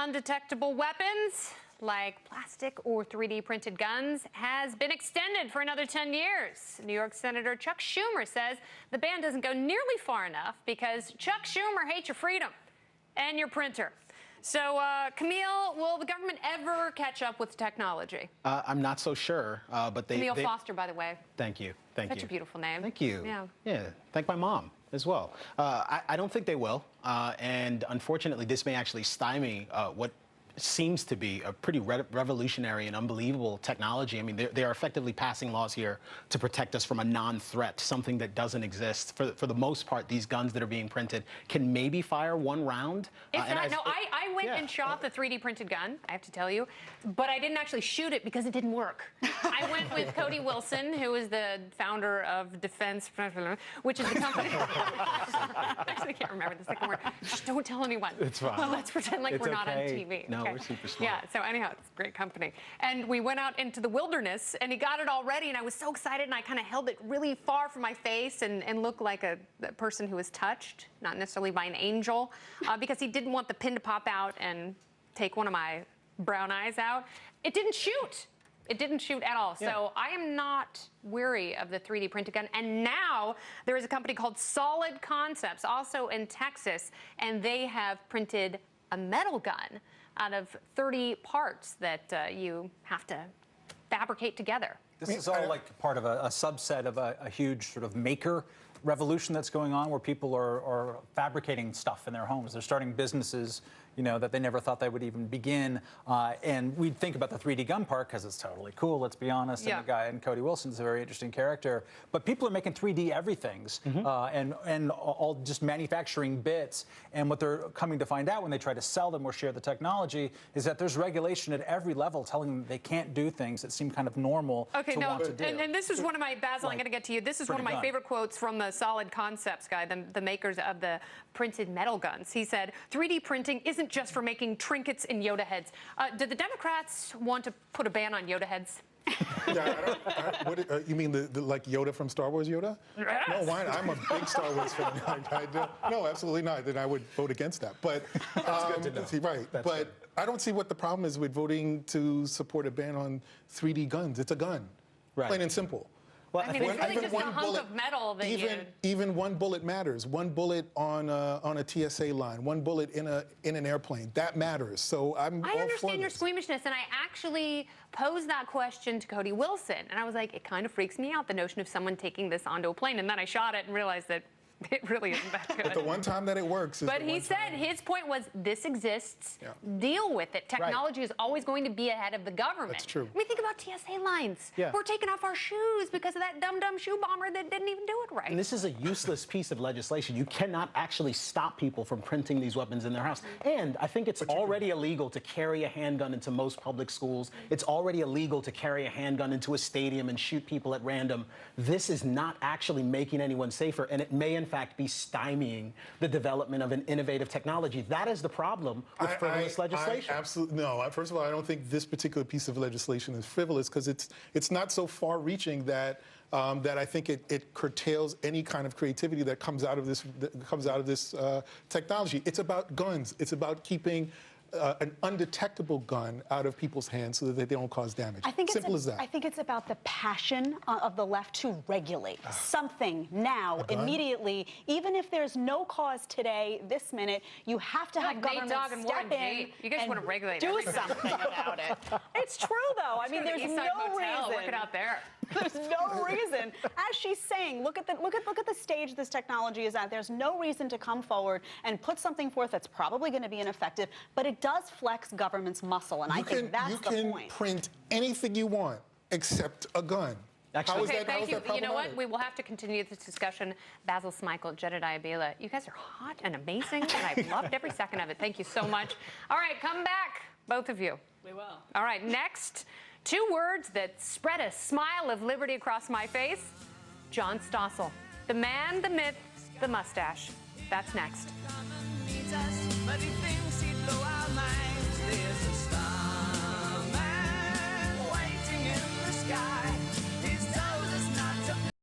undetectable weapons, like plastic or 3D printed guns, has been extended for another 10 years. New York Senator Chuck Schumer says the ban doesn't go nearly far enough because Chuck Schumer hates your freedom and your printer. So, Camille, will the government ever catch up with technology? I'm not so sure, but Camille Foster, by the way. Thank you. Thank you. Such a beautiful name. Thank you. Yeah. Thank my mom as well. I don't think they will, and unfortunately, this may actually stymie what seems to be a pretty revolutionary and unbelievable technology. I mean, they are effectively passing laws here to protect us from a non-threat, something that doesn't exist. For the most part, these guns that are being printed can maybe fire one round. I went and shot the 3D printed gun, I have to tell you, but I didn't actually shoot it because it didn't work. I went with Cody Wilson, who is the founder of Defense, which is the company. Actually, I can't remember the second word. Just don't tell anyone. It's fine. Well, let's pretend like we're not on TV. No, we're super smart. Yeah, so anyhow, it's a great company. And we went out into the wilderness, and he got it all ready, and I was so excited, and I kind of held it really far from my face and looked like a person who was touched, not necessarily by an angel, because he didn't want the pin to pop out and take one of my brown eyes out. It didn't shoot. It didn't shoot at all. So I am not weary of the 3D printed gun. And now there is a company called Solid Concepts, also in Texas, and they have printed a metal gun out of 30 parts that you have to fabricate together. This is all like part of a subset of a huge sort of maker revolution that's going on, where people are fabricating stuff in their homes. They're starting businesses, that they never thought they would even begin. And we'd think about the 3D gun part because it's totally cool, let's be honest. Yeah. And the guy, and Cody Wilson's a very interesting character. But people are making 3D everythings and all just manufacturing bits. And what they're coming to find out when they try to sell them or share the technology is that there's regulation at every level telling them they can't do things that seem kind of normal want to do. And this is one of my, Basil, I'm going to get to you. This is one of my favorite quotes from the Solid Concepts guy, the makers of the printed metal guns. He said, 3D printing isn't just for making trinkets and Yoda heads. Do the Democrats want to put a ban on Yoda heads? Yeah, you mean the like Yoda from Star Wars Yoda? Yes. No, why? I'm a big Star Wars fan. No, absolutely not. Then I would vote against that. But That's good to know. right. That's but good. I don't see what the problem is with voting to support a ban on 3D guns. It's a gun, plain and simple. Well, I mean, it's really just a hunk of metal that even one bullet matters. One bullet on a TSA line, one bullet in an airplane, that matters. So I understand your squeamishness, and I actually posed that question to Cody Wilson, and I was like, it kind of freaks me out, the notion of someone taking this onto a plane, and then I shot it and realized that it really isn't that good. But the one time that it works is But he said his point was, this exists, deal with it. Technology is always going to be ahead of the government. That's true. I mean, think about TSA lines. We're taking off our shoes because of that dumb shoe bomber that didn't even do it right. And this is a useless piece of legislation. You cannot actually stop people from printing these weapons in their house. And I think it's already illegal to carry a handgun into most public schools. It's already illegal to carry a handgun into a stadium and shoot people at random. This is not actually making anyone safer, and it may, in fact, be stymieing the development of an innovative technology. That is the problem with frivolous legislation. Absolutely no. First of all, I don't think this particular piece of legislation is frivolous because it's not so far-reaching that that I think it curtails any kind of creativity that comes out of this technology. It's about guns. It's about keeping an undetectable gun out of people's hands so that they don't cause damage. Simple as that. I think it's about the passion of the left to regulate something now, immediately. Even if there's no cause today, this minute, you have to have government step in. You guys want to regulate do something about it. It's true, though. I mean, there's no reason. Work it out there. There's no reason. As she's saying, look at the stage this technology is at. There's no reason to come forward and put something forth that's probably going to be ineffective, but it does flex government's muscle, and I think that's the point. You can print anything you want except a gun. Actually, thank you. You know what? We will have to continue this discussion. Basil Smikle, Jedediah Bila, you guys are hot and amazing, and I've loved every second of it. Thank you so much. All right, come back, both of you. We will. All right, next, two words that spread a smile of liberty across my face. John Stossel, the man, the myth, the mustache. That's next.